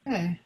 Okay.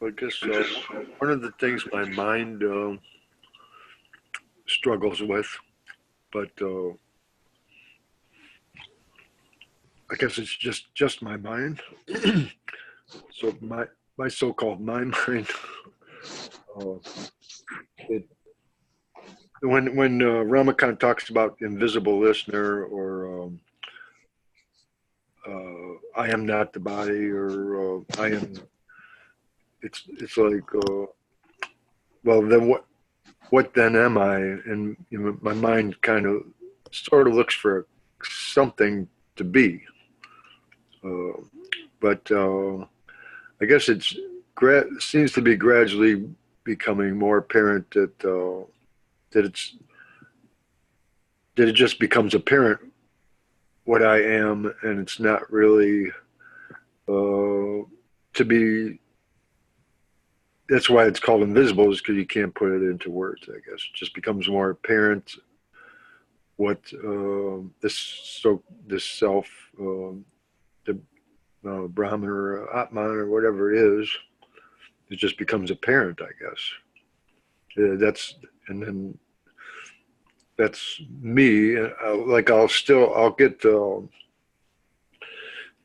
I guess one of the things my mind struggles with, but I guess it's just my mind. So my so-called my mind, it, when Ramakant talks about invisible listener or I am not the body or I am, it's like well then what then am I? And you know, my mind kind of sort of looks for something to be. But I guess it seems to be gradually becoming more apparent that that it just becomes apparent what I am, and it's not really to be. That's why it's called invisible, is because you can't put it into words. I guess it just becomes more apparent what this self, the Brahman or Atman or whatever it is, it just becomes apparent, I guess. And then that's me. Like I'll get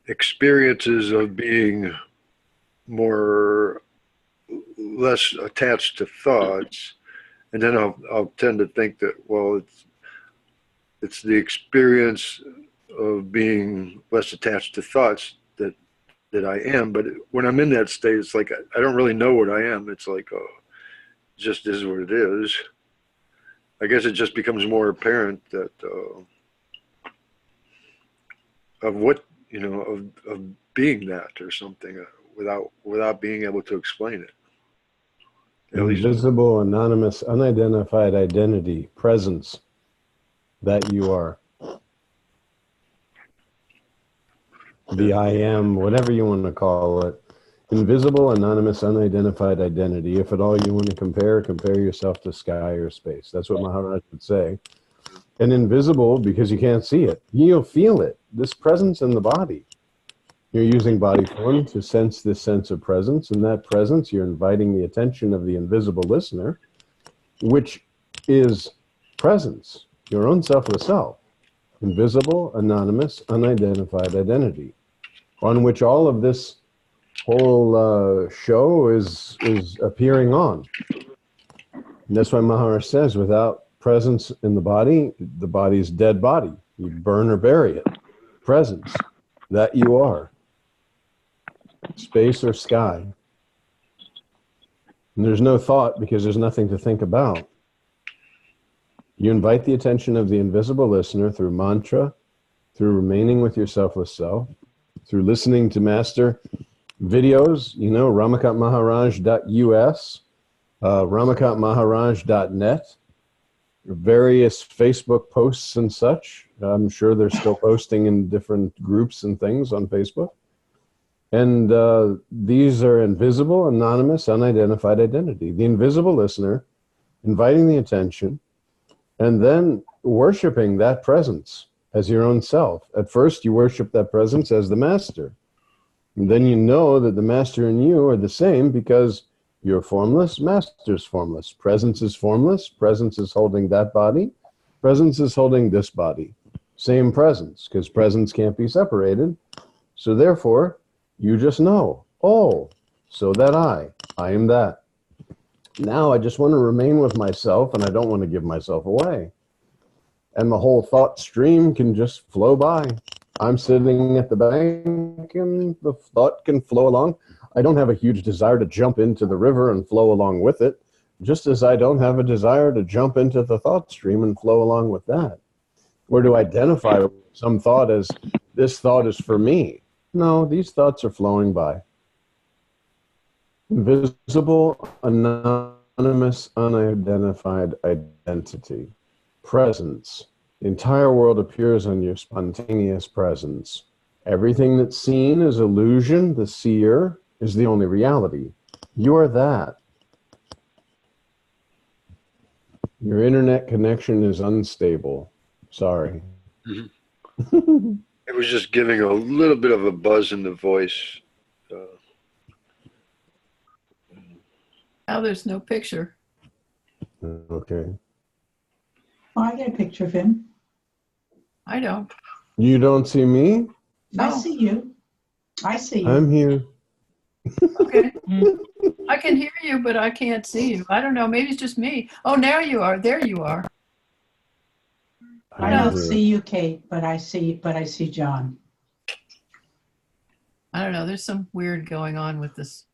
experiences of being less attached to thoughts, and then I'll tend to think that, well, it's the experience of being less attached to thoughts that I am. But when I'm in that state, it's like I don't really know what I am. It's like, oh, it just is what it is. I guess it just becomes more apparent that of what, you know, of being that or something without being able to explain it. Invisible, anonymous, unidentified identity, presence that you are. The I am, whatever you want to call it. Invisible, anonymous, unidentified identity. If at all you want to compare yourself to sky or space. That's what Maharaj would say. And invisible because you can't see it. You'll feel it. This presence in the body. You're using body form to sense this sense of presence. And that presence, you're inviting the attention of the invisible listener, which is presence, your own selfless self. Invisible, anonymous, unidentified identity, on which all of this whole show is appearing on. And that's why Maharaj says, without presence in the body's dead body. You burn or bury it. Presence, that you are. Space or sky. And there's no thought because there's nothing to think about. You invite the attention of the invisible listener through mantra, through remaining with your selfless self, through listening to Master videos, you know, ramakantmaharaj.us, ramakantmaharaj.net, various Facebook posts and such. I'm sure they're still posting in different groups and things on Facebook. And these are invisible, anonymous, unidentified identity. The invisible listener, inviting the attention, and then worshiping that presence as your own self. At first, you worship that presence as the master. And then you know that the master and you are the same because you're formless, master's formless. Presence is formless. Presence is holding that body. Presence is holding this body. Same presence, because presence can't be separated. So therefore, you just know, oh, so that I am that. Now I just want to remain with myself and I don't want to give myself away. And the whole thought stream can just flow by. I'm sitting at the bank and the thought can flow along. I don't have a huge desire to jump into the river and flow along with it, just as I don't have a desire to jump into the thought stream and flow along with that. Or to identify some thought as, this thought is for me. No, these thoughts are flowing by. Invisible, anonymous, unidentified identity. Presence. The entire world appears on your spontaneous presence. Everything that's seen is illusion. The seer is the only reality. You are that. Your internet connection is unstable. Sorry. Mm-hmm. It was just giving a little bit of a buzz in the voice. Now there's no picture. Okay. Oh, I get a picture of him. I don't. You don't see me? I No. see you. I see you. I'm here. Okay. I can hear you, but I can't see you. I don't know. Maybe it's just me. Oh, now you are. There you are. I I'm don't here. see you, Kate, but I see John. I don't know. There's some weird going on with this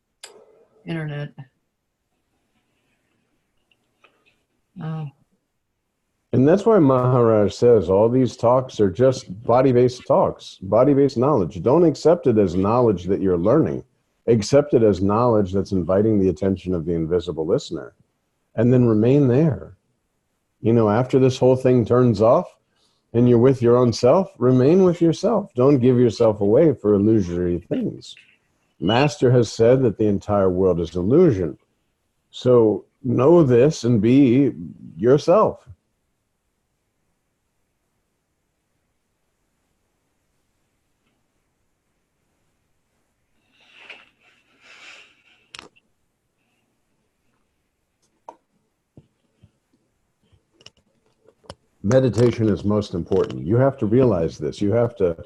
internet. Oh. And that's why Maharaj says all these talks are just body-based talks, body-based knowledge. Don't accept it as knowledge that you're learning. Accept it as knowledge that's inviting the attention of the invisible listener. And then remain there. You know, after this whole thing turns off and you're with your own self, remain with yourself. Don't give yourself away for illusory things. Master has said that the entire world is illusion. So know this and be yourself. Meditation is most important. You have to realize this. You have to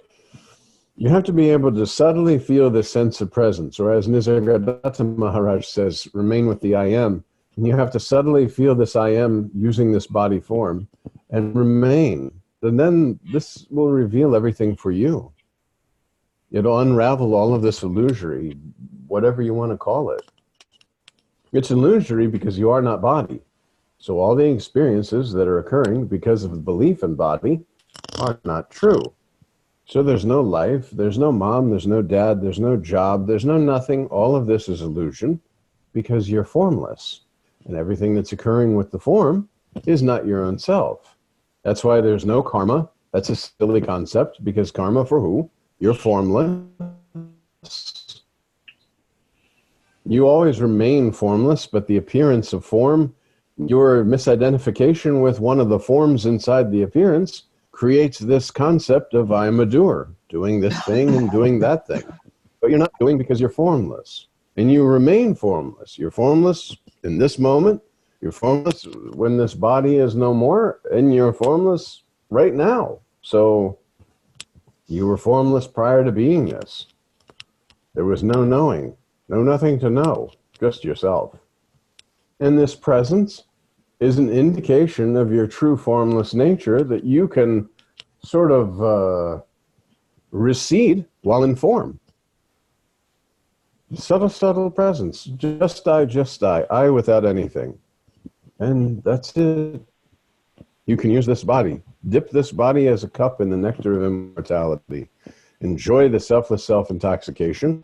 be able to subtly feel the sense of presence, or as Nisargadatta Maharaj says, remain with the I am. And you have to subtly feel this I am using this body form and remain. And then this will reveal everything for you. It'll unravel all of this illusory, whatever you want to call it. It's illusory because you are not body. So all the experiences that are occurring because of the belief in body are not true. So there's no life, there's no mom, there's no dad, there's no job, there's no nothing. All of this is illusion because you're formless. And everything that's occurring with the form is not your own self. That's why there's no karma. That's a silly concept because karma for who? You're formless. You always remain formless, but the appearance of form, your misidentification with one of the forms inside the appearance creates this concept of I'm a doer, doing this thing and doing that thing. But you're not doing because you're formless. And you remain formless. You're formless in this moment. You're formless when this body is no more. And you're formless right now. So you were formless prior to being this. There was no knowing, no nothing to know, just yourself. And this presence is an indication of your true formless nature that you can sort of recede while in form. Subtle, subtle presence. Just I without anything. And that's it. You can use this body. Dip this body as a cup in the nectar of immortality. Enjoy the selfless self-intoxication.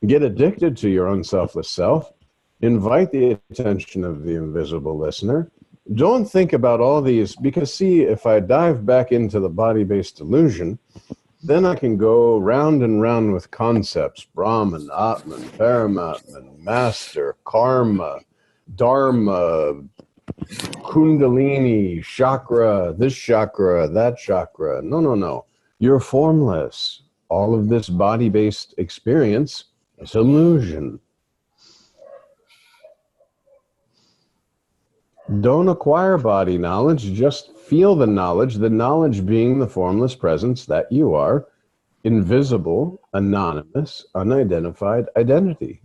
get addicted to your own selfless self, invite the attention of the invisible listener. Don't think about all these, because see, if I dive back into the body-based illusion, then I can go round and round with concepts: Brahman, Atman, Paramatman, Master, Karma, Dharma, Kundalini, chakra, this chakra, that chakra. No, no, no. You're formless. All of this body-based experience is illusion. Don't acquire body knowledge, just feel the knowledge being the formless presence that you are, invisible, anonymous, unidentified identity.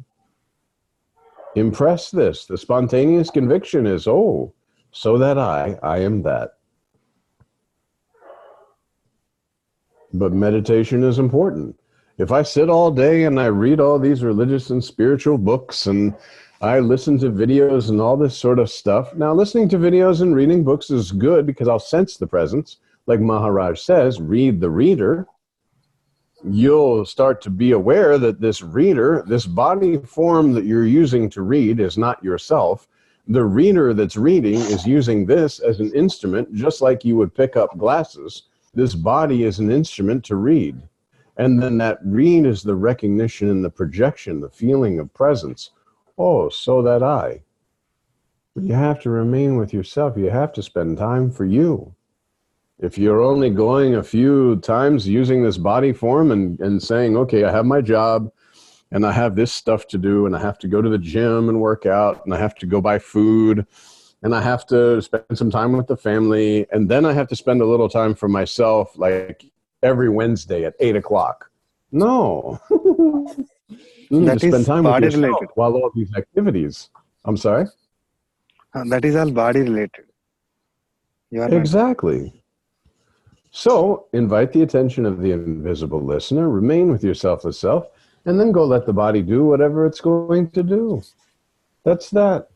Impress this. The spontaneous conviction is, oh, so that I am that. But meditation is important. If I sit all day and I read all these religious and spiritual books and I listen to videos and all this sort of stuff. Now, listening to videos and reading books is good because I'll sense the presence. Like Maharaj says, read the reader. You'll start to be aware that this reader, this body form that you're using to read is not yourself. The reader that's reading is using this as an instrument, just like you would pick up glasses. This body is an instrument to read. And then that read is the recognition and the projection, the feeling of presence. Oh, so that I. You have to remain with yourself. You have to spend time for you. If you're only going a few times using this body form and saying, okay, I have my job and I have this stuff to do and I have to go to the gym and work out and I have to go buy food and I have to spend some time with the family and then I have to spend a little time for myself, like every Wednesday at 8 o'clock. No. You need to spend time with yourself related. While all these activities. I'm sorry? That is all body related. Exactly. So invite the attention of the invisible listener, remain with your selfless self, and then go let the body do whatever it's going to do. That's that.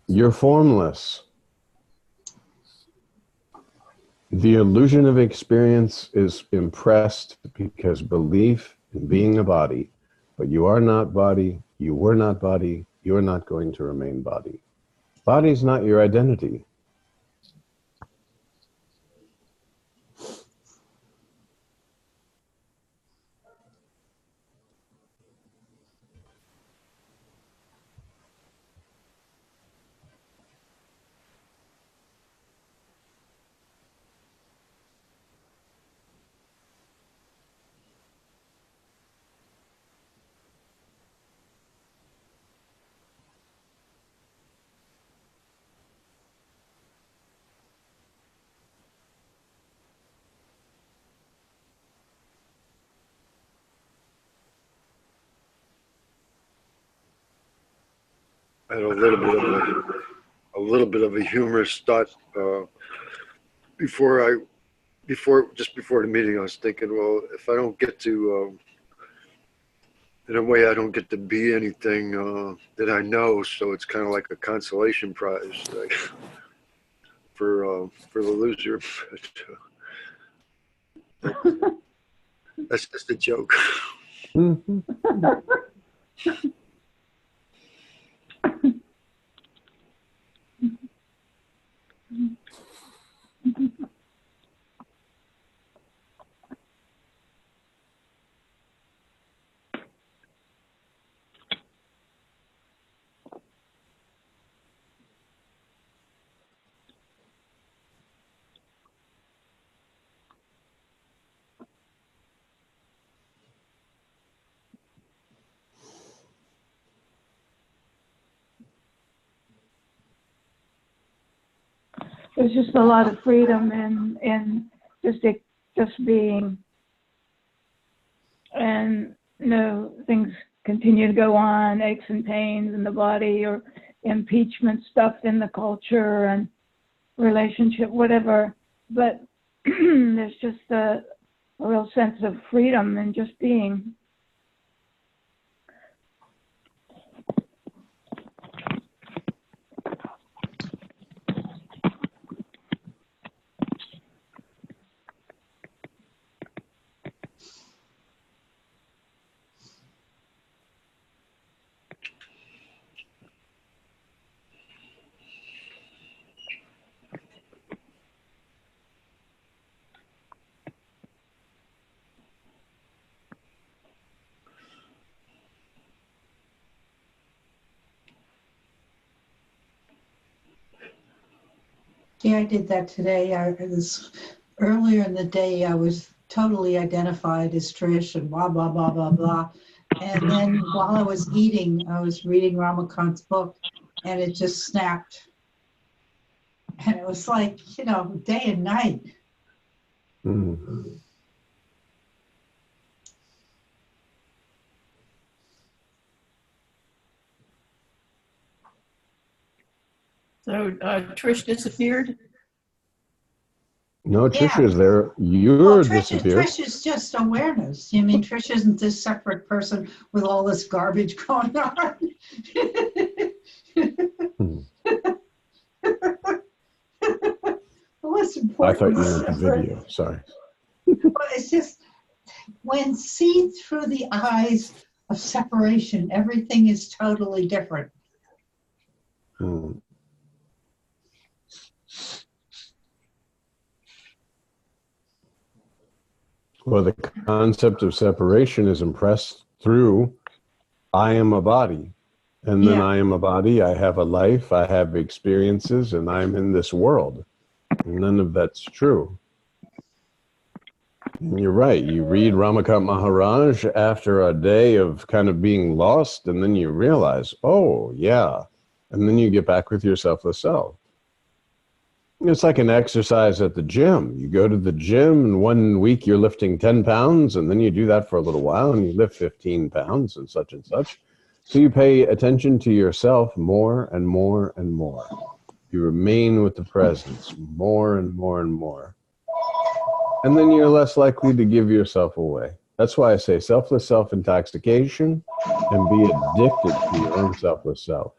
You're formless. The illusion of experience is impressed because belief in being a body, but you are not body, you were not body, you are not going to remain body. Body is not your identity. I had a little bit of a humorous thought before the meeting. I was thinking, well, if I don't get to, in a way, I don't get to be anything that I know, so it's kind of like a consolation prize for the loser. That's just a joke. There's just a lot of freedom in just being, and things continue to go on, aches and pains in the body or impeachment stuff in the culture and relationship, whatever. But there's just a real sense of freedom in just being. Yeah, I did that today. Earlier in the day, I was totally identified as Trish and blah, blah, blah, blah, blah. And then while I was eating, I was reading Ramakant's book, and it just snapped. And it was like, day and night. Mm. So Trish disappeared? No, Yeah. Trisha's there. You're Well, disappeared. Trish is just awareness. I mean, Trish isn't this separate person with all this garbage going on. What's I important? thought you meant the video. Sorry. But it's just when seen through the eyes of separation, everything is totally different. Hmm. Well, the concept of separation is impressed through I am a body. And then Yeah. I am a body, I have a life, I have experiences, and I'm in this world. None of that's true. And you're right. You read Ramakant Maharaj after a day of kind of being lost, and then you realize, oh, yeah. And then you get back with your selfless self. It's like an exercise at the gym. You go to the gym, and 1 week you're lifting 10 pounds, and then you do that for a little while, and you lift 15 pounds and such and such. So you pay attention to yourself more and more and more. You remain with the presence more and more and more. And then you're less likely to give yourself away. That's why I say selfless self-intoxication and be addicted to your own selfless self.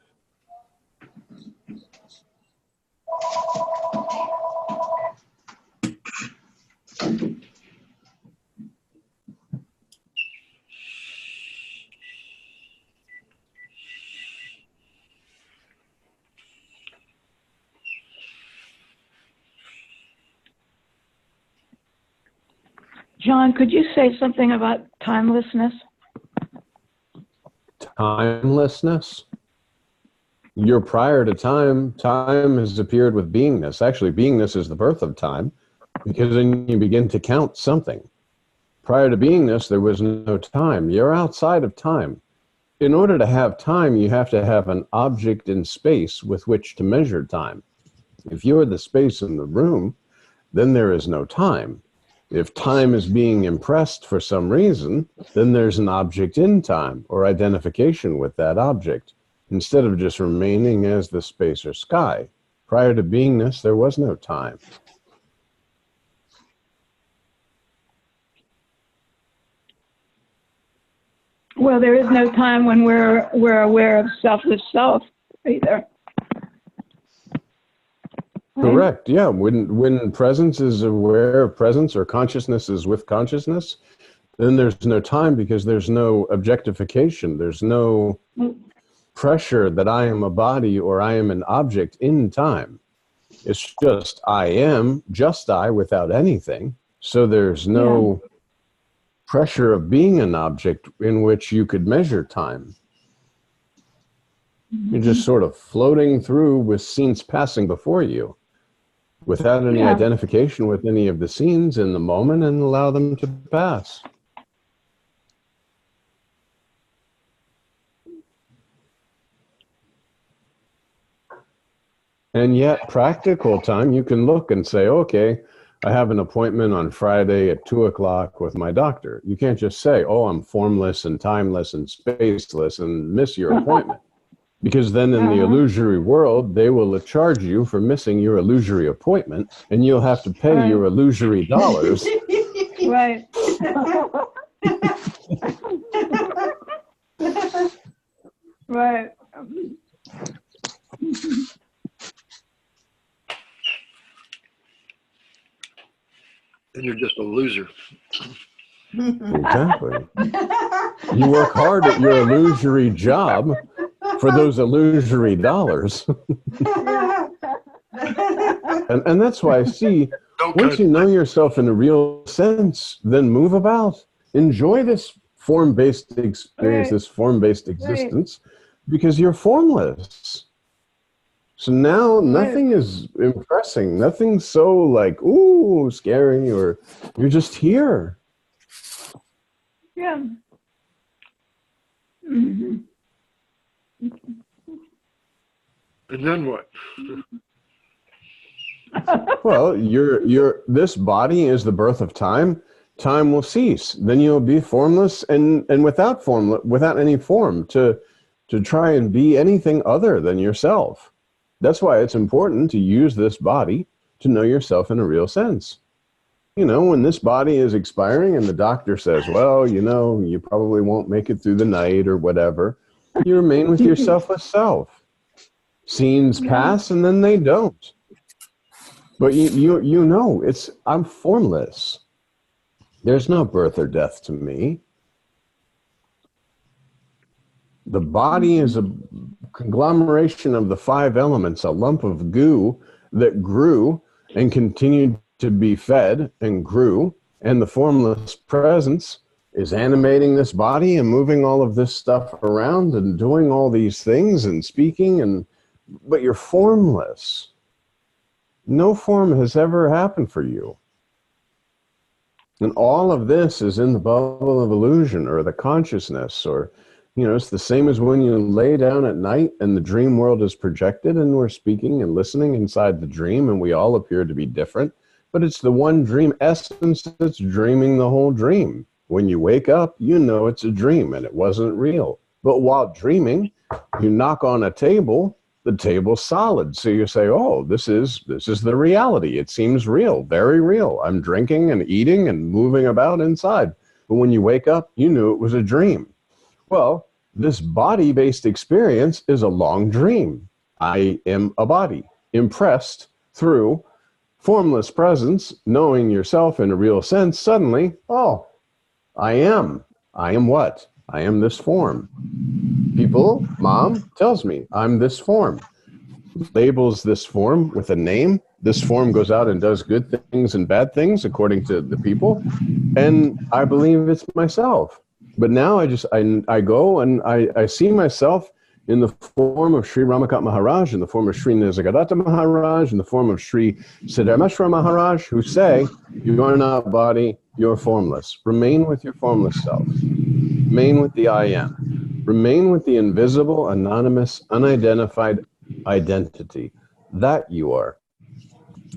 John, could you say something about timelessness? Timelessness? You're prior to time. Time has appeared with beingness. Actually, beingness is the birth of time, because then you begin to count something. Prior to beingness, there was no time. You're outside of time. In order to have time, you have to have an object in space with which to measure time. If you're the space in the room, then there is no time. If time is being impressed for some reason, then there's an object in time or identification with that object, instead of just remaining as the space or sky. Prior to beingness, there was no time. Well, there is no time when we're aware of selfless self either. Right? Correct. Yeah. When presence is aware of presence, or consciousness is with consciousness, then there's no time, because there's no objectification. There's no pressure that I am a body or I am an object in time. It's just I am, just I, without anything. So there's no pressure of being an object in which you could measure time. You're just sort of floating through with scenes passing before you, without any identification with any of the scenes in the moment, and allow them to pass. And yet, practical time, you can look and say, okay, I have an appointment on Friday at 2 o'clock with my doctor. You can't just say, oh, I'm formless and timeless and spaceless, and miss your appointment. Because then in the illusory world, they will charge you for missing your illusory appointment, and you'll have to pay your illusory dollars. Right. Right. And you're just a loser. Exactly. You work hard at your illusory job for those illusory dollars. and that's why I see, once you know yourself in a real sense, then move about. Enjoy this form-based experience, this form-based existence, because you're formless. So now nothing is impressing. Nothing's so like, ooh, scary, or you're just here. Yeah. Mm-hmm. And then what? Well, this body is the birth of time. Time will cease. Then you'll be formless and without any form to try and be anything other than yourself. That's why it's important to use this body to know yourself in a real sense. You know, when this body is expiring and the doctor says, well, you know, you probably won't make it through the night or whatever, you remain with your selfless self. Scenes pass and then they don't. But you know, I'm formless. There's no birth or death to me. The body is a conglomeration of the 5 elements, a lump of goo that grew and continued to be fed and grew, and the formless presence is animating this body and moving all of this stuff around and doing all these things and speaking, but you're formless. No form has ever happened for you. And all of this is in the bubble of illusion or the consciousness, or, you know, it's the same as when you lay down at night and the dream world is projected and we're speaking and listening inside the dream and we all appear to be different, but it's the one dream essence that's dreaming the whole dream. When you wake up, you know it's a dream and it wasn't real. But while dreaming, you knock on a table, the table's solid. So you say, oh, this is the reality. It seems real, very real. I'm drinking and eating and moving about inside. But when you wake up, you knew it was a dream. Well, this body-based experience is a long dream. I am a body, impressed through formless presence, knowing yourself in a real sense. Suddenly, oh, I am what? I am this form. People, mom tells me I'm this form. Labels this form with a name. This form goes out and does good things and bad things according to the people. And I believe it's myself. But now I go and I see myself in the form of Sri Ramakant Maharaj, in the form of Sri Nisargadatta Maharaj, in the form of Sri Siddharmeshwara Maharaj, who say, you are not body, you're formless. Remain with your formless self. Remain with the I am. Remain with the invisible, anonymous, unidentified identity. That you are.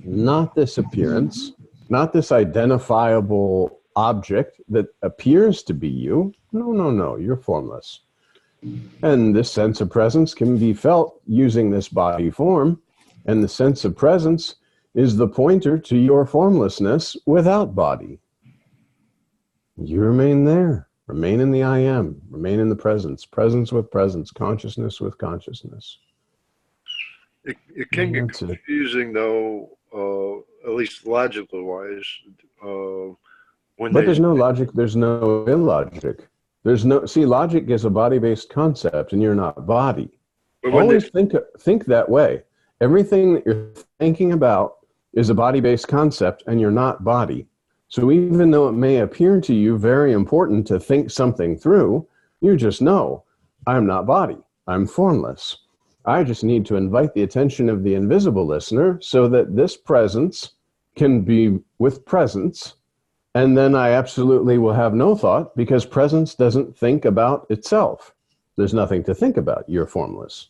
Not this appearance, not this identifiable object that appears to be you. No, you're formless. And this sense of presence can be felt using this body form, and the sense of presence is the pointer to your formlessness without body. You remain there. Remain in the I am. Remain in the presence. Presence with presence. Consciousness with consciousness. It can get confusing, though, at least logical-wise. But there's no logic. There's no illogic. Logic is a body-based concept, and you're not body. Always think that way. Everything that you're thinking about is a body-based concept, and you're not body. So even though it may appear to you very important to think something through, you just know, I'm not body. I'm formless. I just need to invite the attention of the invisible listener so that this presence can be with presence. And then I absolutely will have no thought, because presence doesn't think about itself. There's nothing to think about. You're formless.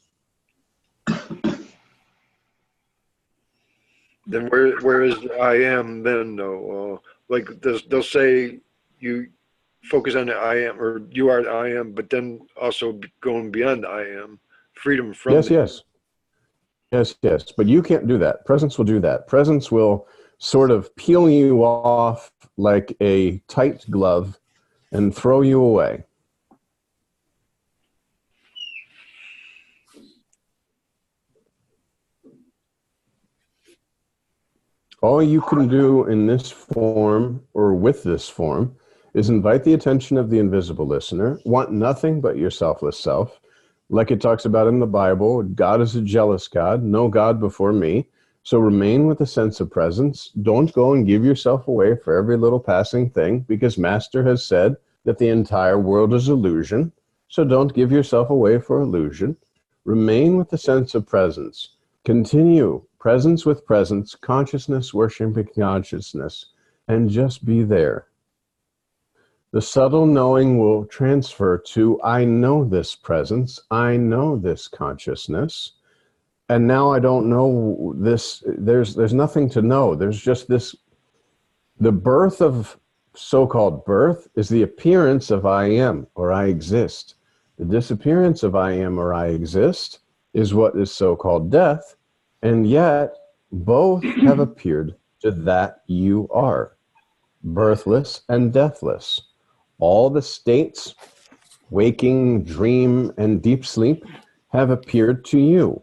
Then where is I am then, though? Like they'll say you focus on the I am, or you are the I am, but then also going beyond the I am, freedom from Yes. But you can't do that. Presence will do that. Presence will sort of peel you off like a tight glove and throw you away. All you can do in this form or with this form is invite the attention of the invisible listener, want nothing but your selfless self. Like it talks about in the Bible, God is a jealous God, no God before me. So remain with a sense of presence. Don't go and give yourself away for every little passing thing, because Master has said that the entire world is illusion. So don't give yourself away for illusion. Remain with the sense of presence. Continue presence with presence, consciousness worshiping consciousness, and just be there. The subtle knowing will transfer to, I know this presence, I know this consciousness, and now I don't know this, there's nothing to know. There's just this, the birth of so-called birth is the appearance of I am, or I exist. The disappearance of I am, or I exist, is what is so-called death, and yet both have appeared to that you are, birthless and deathless. All the states, waking, dream, and deep sleep, have appeared to you.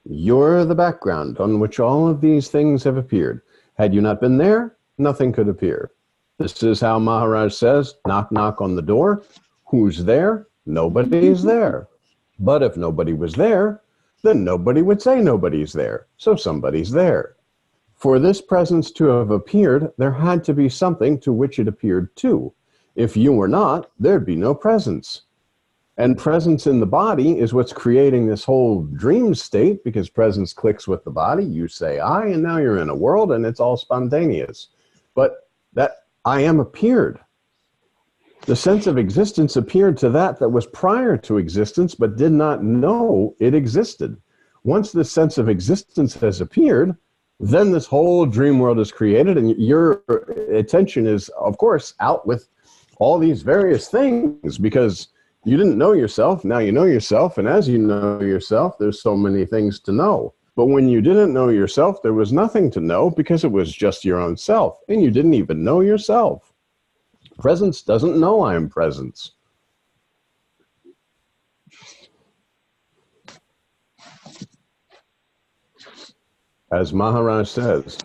You're the background on which all of these things have appeared. Had you not been there, nothing could appear. This is how Maharaj says, knock, knock on the door. Who's there? Nobody's there. But if nobody was there, then nobody would say nobody's there. So somebody's there. For this presence to have appeared, there had to be something to which it appeared to. If you were not, there'd be no presence. And presence in the body is what's creating this whole dream state, because presence clicks with the body. You say I, and now you're in a world, and it's all spontaneous. But that I am appeared. The sense of existence appeared to that was prior to existence, but did not know it existed. Once the sense of existence has appeared, then this whole dream world is created, and your attention is, of course, out with all these various things, because you didn't know yourself. Now you know yourself, and as you know yourself, there's so many things to know. But when you didn't know yourself, there was nothing to know, because it was just your own self, and you didn't even know yourself. Presence doesn't know I am presence. As Maharaj says,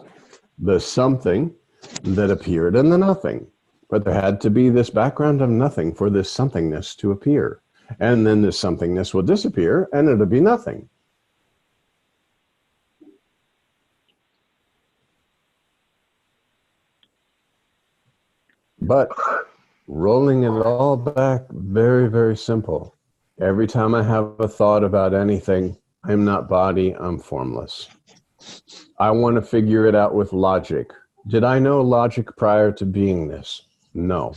the something that appeared and the nothing. But there had to be this background of nothing for this somethingness to appear. And then this somethingness will disappear, and it'll be nothing. But rolling it all back, very, very simple. Every time I have a thought about anything, I'm not body, I'm formless. I want to figure it out with logic. Did I know logic prior to being this? No.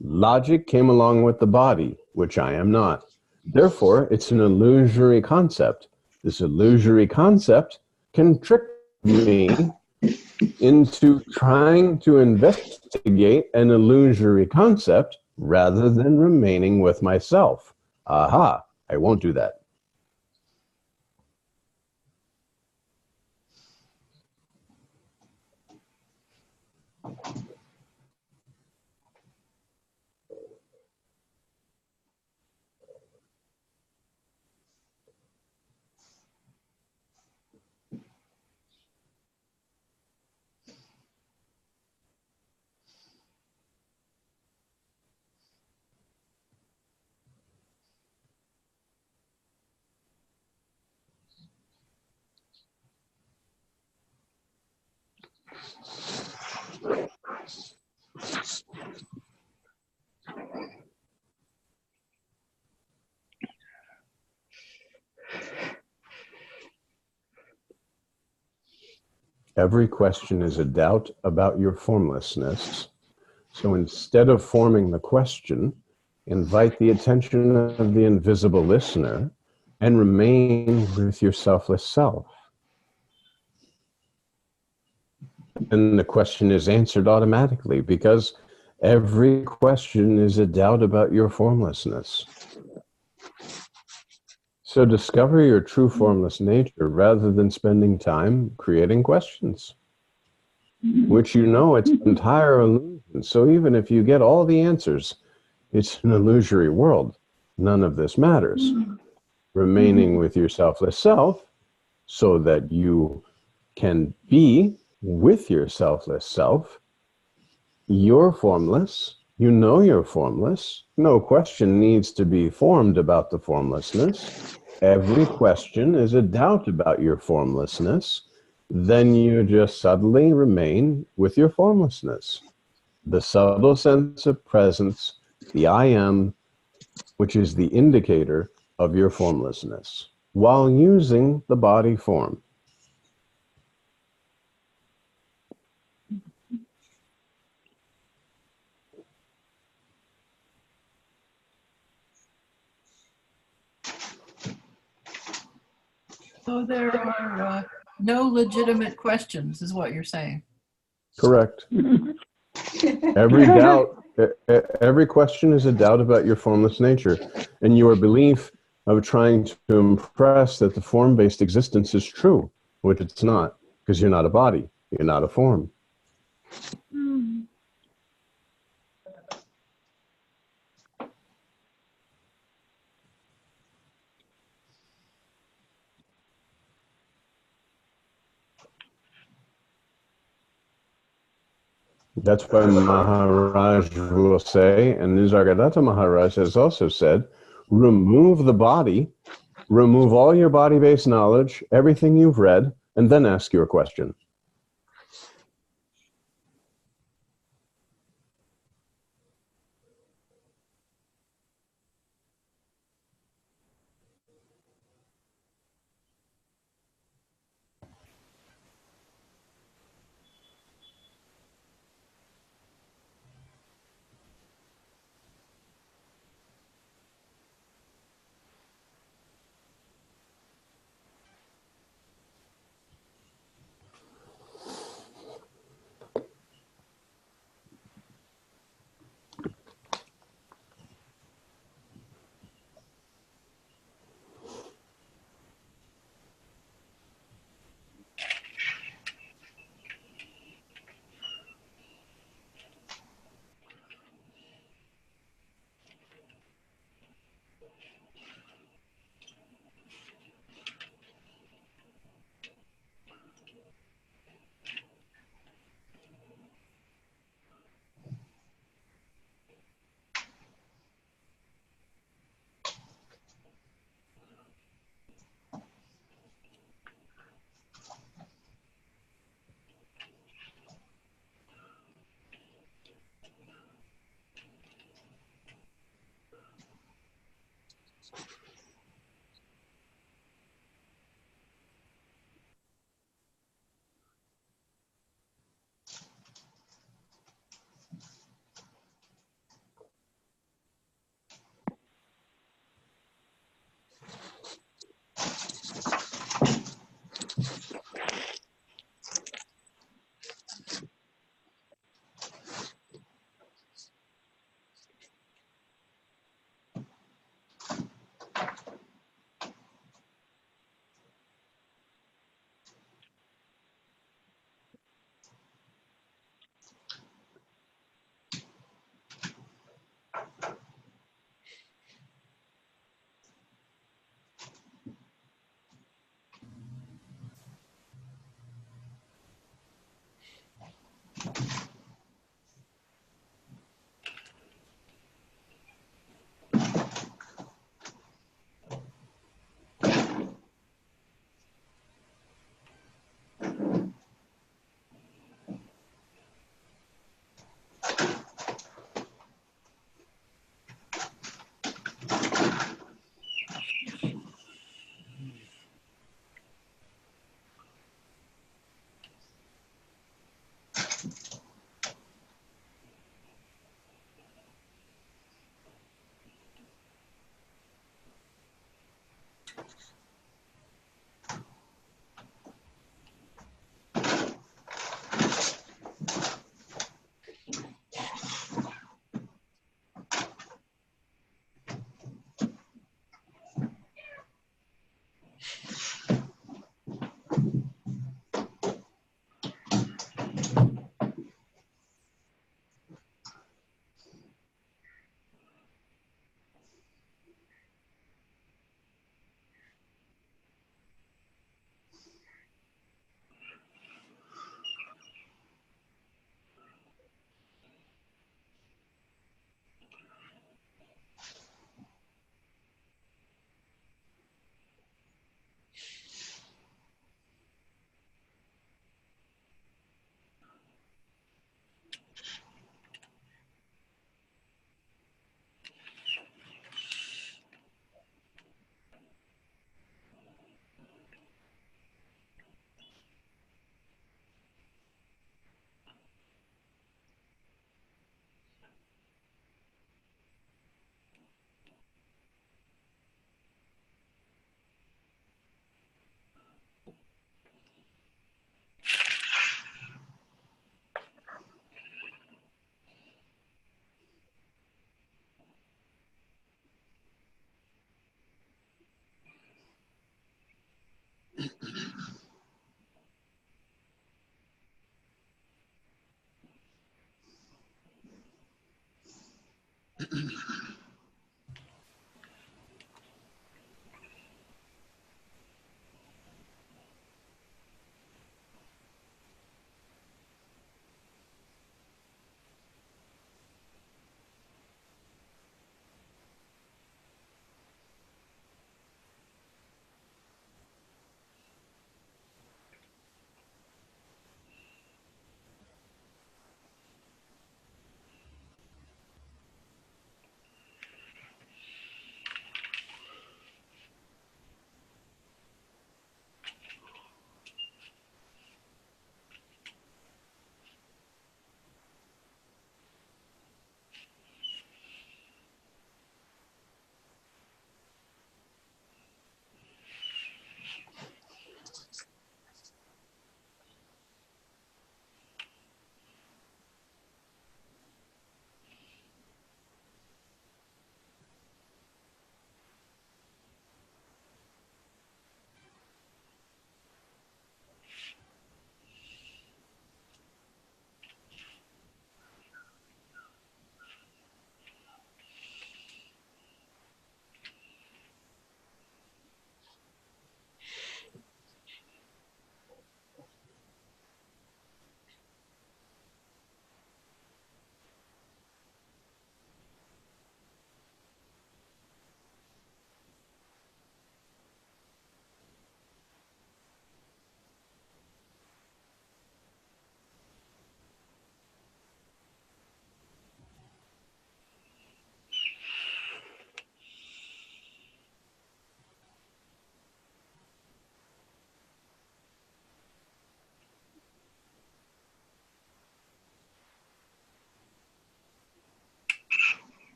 Logic came along with the body, which I am not. Therefore, it's an illusory concept. This illusory concept can trick me into trying to investigate an illusory concept rather than remaining with myself. Aha, I won't do that. Every question is a doubt about your formlessness. So instead of forming the question, invite the attention of the invisible listener and remain with your selfless self. And the question is answered automatically, because every question is a doubt about your formlessness. So discover your true formless nature rather than spending time creating questions, which you know it's an entire illusion. So even if you get all the answers, it's an illusory world. None of this matters. Remaining with your selfless self so that you can be with your selfless self. You're formless. You know you're formless. No question needs to be formed about the formlessness. Every question is a doubt about your formlessness. Then you just subtly remain with your formlessness. The subtle sense of presence, the I am, which is the indicator of your formlessness. while using the body form. So there are no legitimate questions, is what you're saying. Correct. Every doubt, every question is a doubt about your formless nature and your belief of trying to impress that the form-based existence is true, which it's not, because you're not a body, you're not a form. That's why Maharaj will say, and Nisargadatta Maharaj has also said, remove the body, remove all your body-based knowledge, everything you've read, and then ask your question.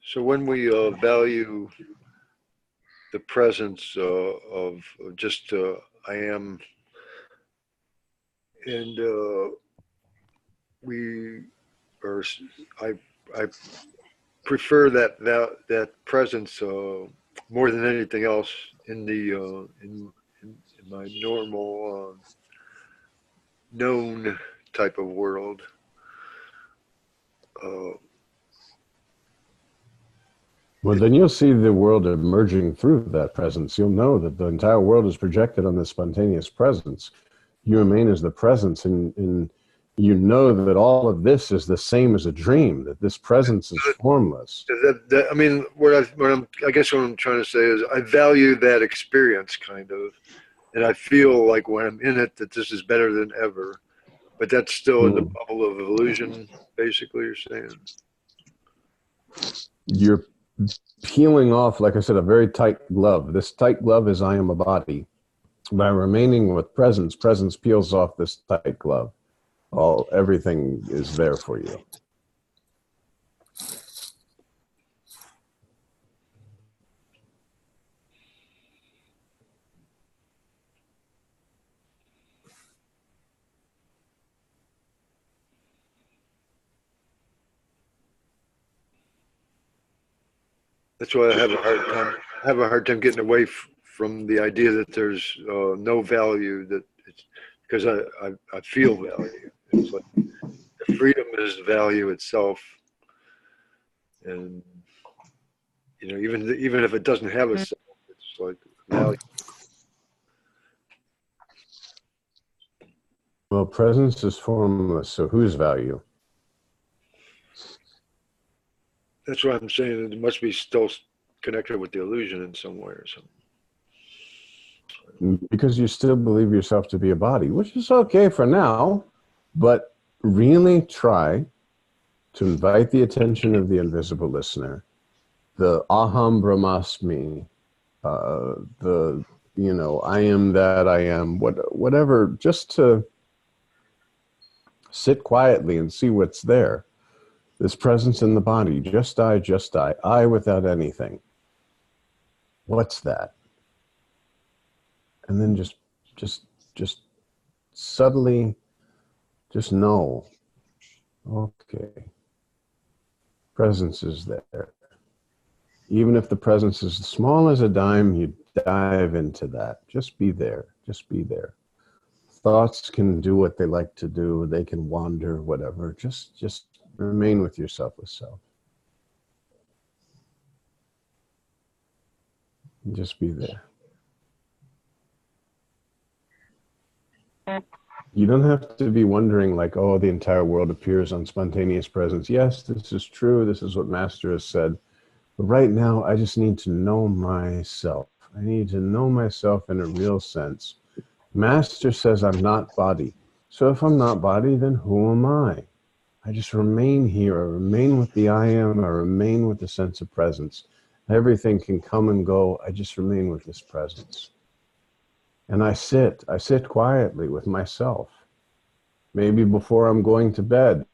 So when we value the presence of just I am, and we are, I prefer that presence more than anything else in the in my normal known type of world. Well, then you'll see the world emerging through that presence. You'll know that the entire world is projected on this spontaneous presence. You remain as the presence, and you know that all of this is the same as a dream, that this presence is formless. I mean, I guess what I'm trying to say is I value that experience kind of, and I feel like when I'm in it that this is better than ever. But that's still in the bubble of illusion, basically, you're saying? You're peeling off, like I said, a very tight glove. This tight glove is I am a body. By remaining with presence, presence peels off this tight glove. Everything is there for you. That's why I have a hard time getting away from the idea that there's no value, that it's because I feel value. It's like the freedom is value itself, and even if it doesn't have a self, it's like value. Well, presence is formless, so whose value? That's what I'm saying. It must be still connected with the illusion in some way or something. because you still believe yourself to be a body, which is okay for now, but really try to invite the attention of the invisible listener, the aham brahmasmi, the, you know, I am that I am, whatever, just to sit quietly and see what's there. This presence in the body, just I without anything. What's that? And then just subtly, just know, okay, presence is there. Even if the presence is as small as a dime, you dive into that. Just be there. Just be there. Thoughts can do what they like to do. They can wander, whatever. Just remain with your selfless self. Just be there. You don't have to be wondering like, oh, the entire world appears on spontaneous presence. Yes, this is true. This is what Master has said. But right now, I just need to know myself. I need to know myself in a real sense. Master says I'm not body. So if I'm not body, then who am I? I just remain here. I remain with the I am. I remain with the sense of presence. Everything can come and go. I just remain with this presence. And I sit quietly with myself. Maybe before I'm going to bed,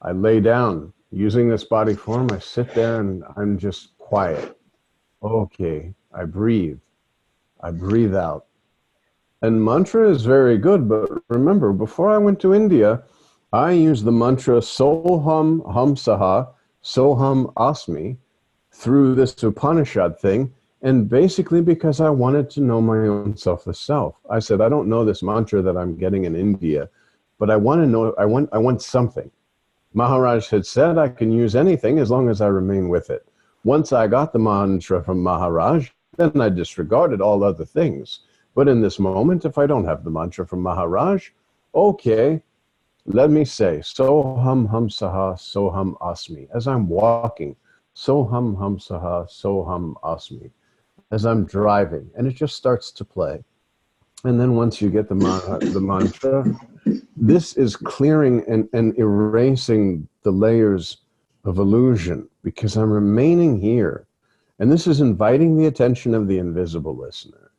I lay down. Using this body form, I sit there and I'm just quiet. Okay, I breathe out. And mantra is very good, but remember, before I went to India, I used the mantra Soham Hamsaha, Soham Asmi, through this Upanishad thing, and basically because I wanted to know my own selfless self. I said, I don't know this mantra that I'm getting in India, but I want to know, I want something. Maharaj had said I can use anything as long as I remain with it. Once I got the mantra from Maharaj, then I disregarded all other things. But in this moment, if I don't have the mantra from Maharaj, okay, let me say, Soham Hamsaha, Soham Asmi. As I'm walking, Soham Hamsaha, Soham Asmi. As I'm driving, and it just starts to play. And then once you get the mantra, this is clearing and erasing the layers of illusion because I'm remaining here. And this is inviting the attention of the invisible listener.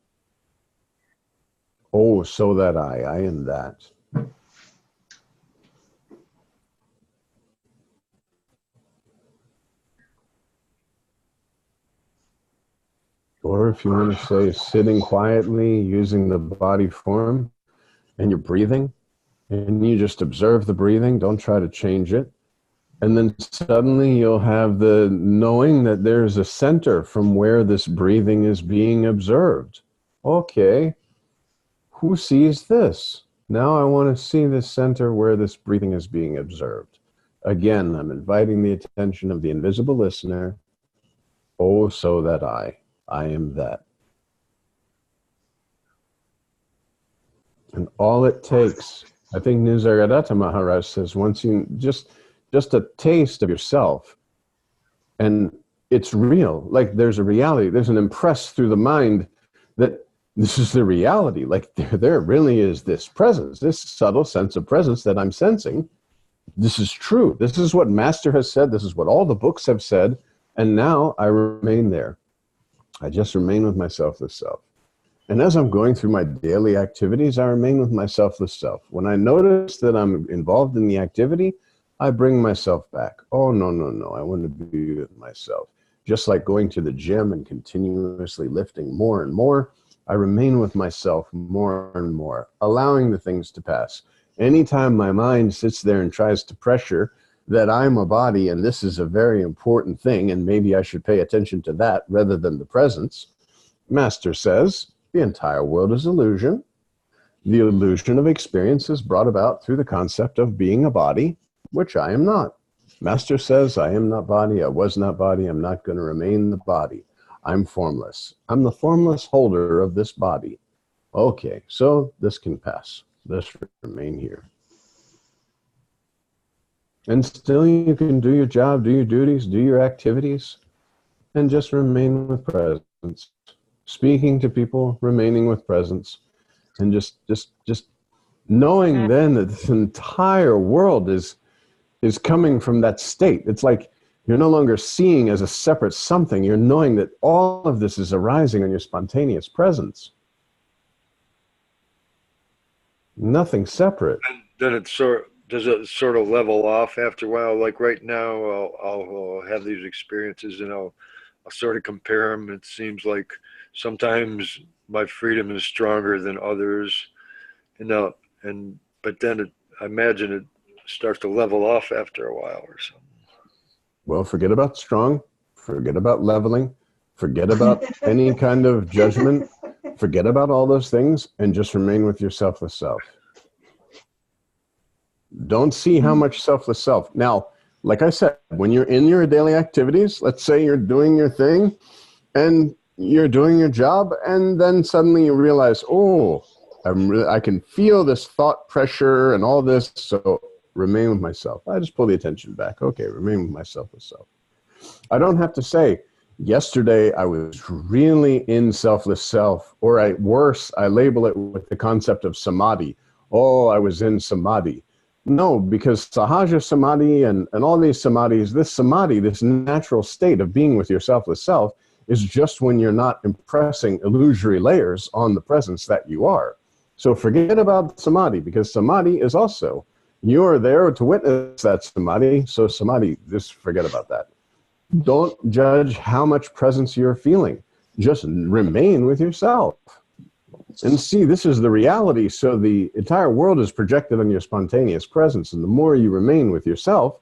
Oh, so that I am that. Or if you want to say sitting quietly, using the body form, and you're breathing, and you just observe the breathing, don't try to change it. And then suddenly you'll have the knowing that there's a center from where this breathing is being observed. Okay, who sees this? Now I want to see this center where this breathing is being observed. Again, I'm inviting the attention of the invisible listener. Oh, so that I am that. And all it takes, I think Nisargadatta Maharaj says, once you just a taste of yourself, and it's real, like there's a reality, there's an impress through the mind that this is the reality, like there really is this presence, this subtle sense of presence that I'm sensing. This is true. This is what Master has said. This is what all the books have said. And now I remain there. I just remain with my selfless self. And as I'm going through my daily activities, I remain with my selfless self. When I notice that I'm involved in the activity, I bring myself back. Oh, no, I want to be with myself. Just like going to the gym and continuously lifting more and more, I remain with myself more and more, allowing the things to pass. Anytime my mind sits there and tries to pressure that I'm a body and this is a very important thing and maybe I should pay attention to that rather than the presence, Master says, the entire world is illusion. The illusion of experience is brought about through the concept of being a body, which I am not. Master says, I am not body, I was not body, I'm not going to remain the body. I'm formless. I'm the formless holder of this body. Okay, so this can pass. This remain here. And still you can do your job, do your duties, do your activities, and just remain with presence. speaking to people, remaining with presence, and just knowing then that this entire world is coming from that state. It's like you're no longer seeing as a separate something. You're knowing that all of this is arising on your spontaneous presence. Nothing separate. And then does it sort of level off after a while? Like right now, I'll have these experiences and I'll sort of compare them. It seems like sometimes my freedom is stronger than others, but then I imagine it starts to level off after a while or something. Well, forget about strong, forget about leveling, forget about any kind of judgment, forget about all those things, and just remain with your selfless self. Don't see how much selfless self. Now, like I said, when you're in your daily activities, let's say you're doing your thing and you're doing your job, and then suddenly you realize, oh, I can feel this thought pressure and all this, so remain with myself. I just pull the attention back. Okay, remain with myself with self. I don't have to say, yesterday I was really in selfless self, or I label it with the concept of samadhi. Oh, I was in samadhi. No, because sahaja samadhi and all these samadhis, this samadhi, this natural state of being with your selfless self, is just when you're not impressing illusory layers on the presence that you are. So forget about samadhi, because samadhi is also, you're there to witness that samadhi. So samadhi, just forget about that. Don't judge how much presence you're feeling. Just remain with yourself. And see, this is the reality. So the entire world is projected on your spontaneous presence. And the more you remain with yourself,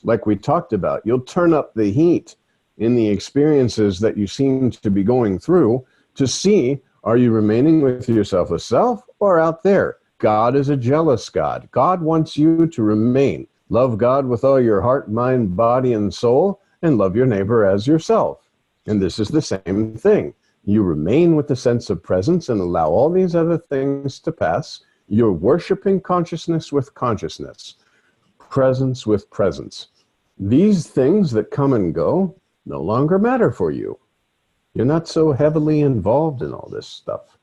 like we talked about, you'll turn up the heat in the experiences that you seem to be going through to see, are you remaining with your selfless self or out there? God is a jealous God. God wants you to remain. Love God with all your heart, mind, body, and soul, and love your neighbor as yourself. And this is the same thing. You remain with the sense of presence and allow all these other things to pass. You're worshiping consciousness with consciousness, presence with presence. These things that come and go no longer matter for you. You're not so heavily involved in all this stuff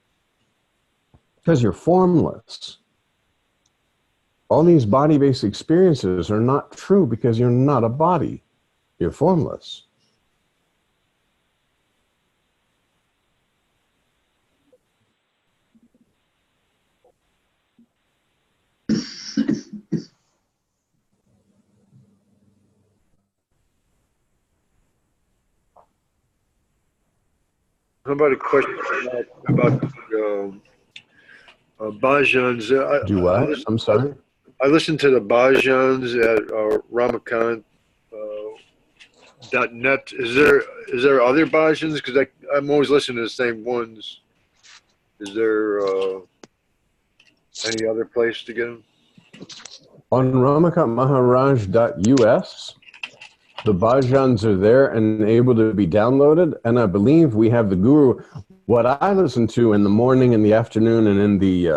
because you're formless. All these body-based experiences are not true because you're not a body. You're formless. How about a question about bhajans? Do what? I'm sorry? I listened to the bhajans at Ramakant .net. Is there other bhajans? Because I'm always listening to the same ones. Is there any other place to get them? On ramakantmaharaj.us, the bhajans are there and able to be downloaded. And I believe we have the guru. What I listen to in the morning, in the afternoon, and in the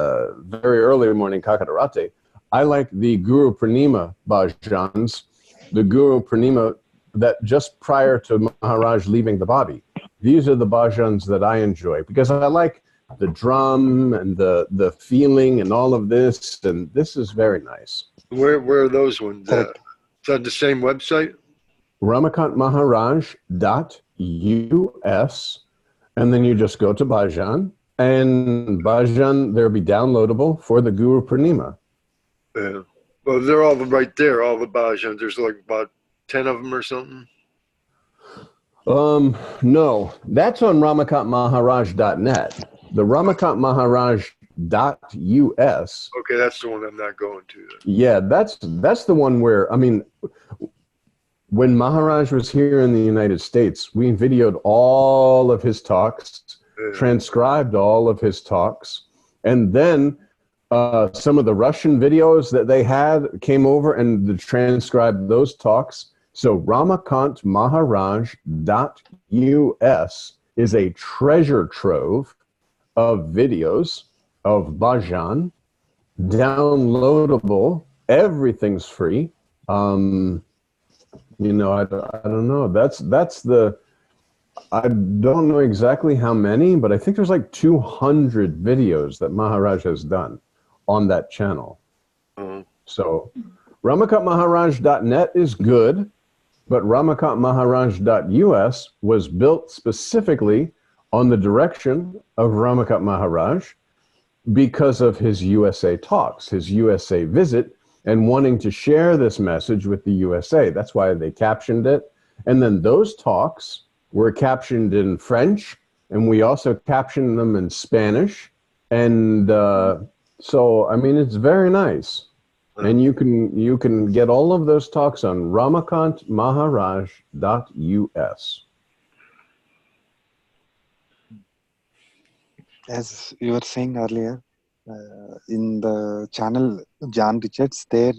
very early morning Kakadarate, I like the Guru Purnima bhajans, the Guru Purnima that just prior to Maharaj leaving the body. These are the bhajans that I enjoy because I like the drum and the feeling and all of this, and this is very nice. Where are those ones at? It's on the same website? ramakantmaharaj.us, and then you just go to bhajan, and bhajan, they'll be downloadable for the Guru Purnima. Yeah. Well, they're all right there, all the bhajans. There's like about 10 of them or something. No, that's on ramakantmaharaj.net. The ramakantmaharaj.us. Okay, that's the one I'm not going to. Then. Yeah, that's the one where, I mean, when Maharaj was here in the United States, we videoed all of his talks, transcribed all of his talks, and then some of the Russian videos that they had came over and transcribed those talks. So ramakantmaharaj.us is a treasure trove of videos of bhajan, downloadable. Everything's free. You know, I don't know. That's the I don't know exactly how many, but I think there's like 200 videos that Maharaj has done on that channel. So ramakantmaharaj.net is good, but ramakantmaharaj.us was built specifically on the direction of Ramakant Maharaj because of his USA talks, his USA visit, and wanting to share this message with the USA. That's why they captioned it. And then those talks were captioned in French, and we also captioned them in Spanish. And so, I mean, it's very nice. And you can get all of those talks on ramakantmaharaj.us. As you were saying earlier, in the channel John Richards, there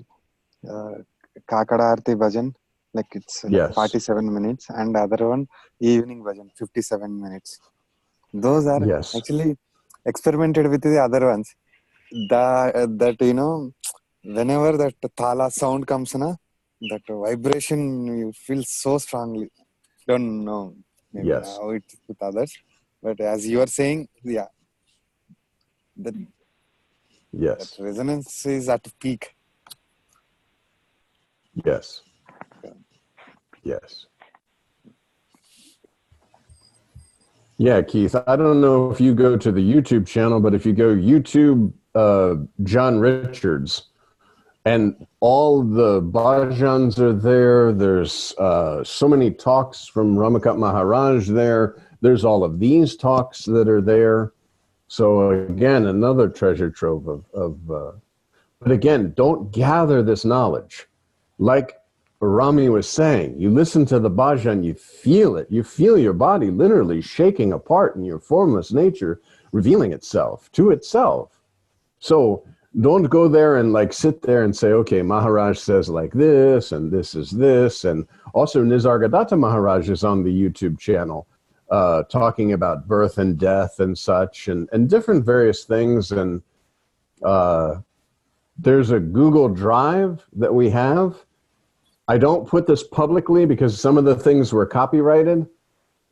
Kakada Arti Bhajan, like it's Yes. 47 minutes, and other one evening bhajan 57 minutes. Those are Yes. actually experimented with the other ones. That you know, whenever that thala sound comes na, that vibration you feel so strongly. Don't know maybe Yes. how it's with others, but as you are saying, yeah, that Yes. resonance is at peak. Yes. Yes. Yeah, Keith, I don't know if you go to the YouTube channel, but if you go YouTube John Richards, and all the bhajans are there. There's so many talks from Ramakant Maharaj there. There's all of these talks that are there. So again, another treasure trove but again, don't gather this knowledge. Like Rami was saying, you listen to the bhajan, you feel it. You feel your body literally shaking apart in your formless nature, revealing itself to itself. So don't go there and like sit there and say, okay, Maharaj says like this, and this is this. And also Nisargadatta Maharaj is on the YouTube channel talking about birth and death and such, and different various things. And there's a Google Drive that we have. I don't put this publicly because some of the things were copyrighted.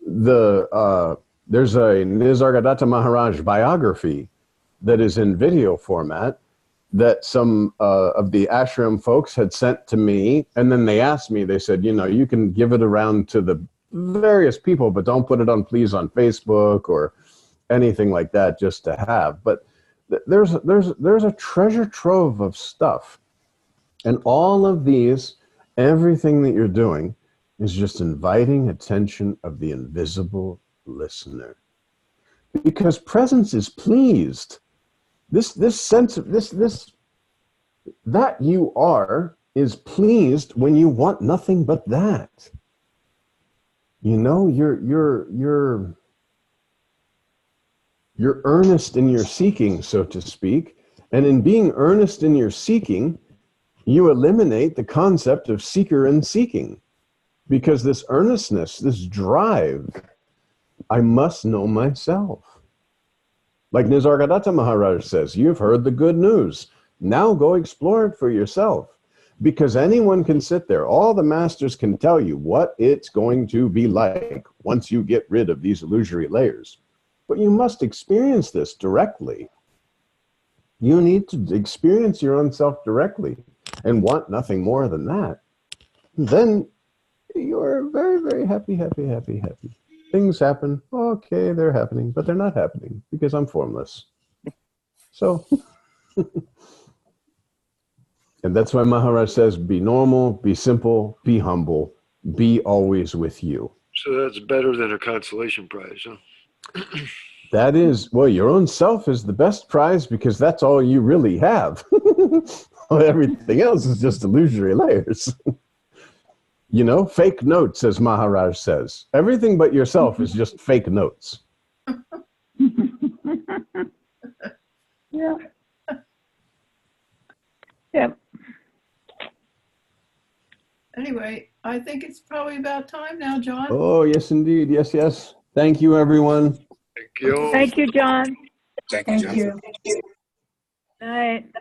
There's a Nisargadatta Maharaj biography that is in video format that some of the ashram folks had sent to me. And then they asked me, they said, you know, you can give it around to the various people, but don't put it on, please, on Facebook or anything like that just to have. But there's a treasure trove of stuff. And all of these, everything that you're doing is just inviting attention of the invisible listener. Because presence is pleased. This sense of this that you are is pleased when you want nothing but that. You know, you're earnest in your seeking, so to speak, and in being earnest in your seeking, you eliminate the concept of seeker and seeking, because this earnestness, this drive, I must know myself. Like Nisargadatta Maharaj says, you've heard the good news. Now go explore it for yourself. Because anyone can sit there. All the masters can tell you what it's going to be like once you get rid of these illusory layers. But you must experience this directly. You need to experience your own self directly and want nothing more than that. Then you're very, very happy, happy, happy, happy. Things happen. Okay, they're happening, but they're not happening because I'm formless. So, and that's why Maharaj says, be normal, be simple, be humble, be always with you. So that's better than a consolation prize, huh? That is, well, your own self is the best prize because that's all you really have. Everything else is just illusory layers. You know, fake notes, as Maharaj says. Everything but yourself is just fake notes. Yeah. Yep. Anyway, I think it's probably about time now, John. Oh, yes, indeed. Yes, yes. Thank you, everyone. Thank you. Thank you, John. Thank you. Night.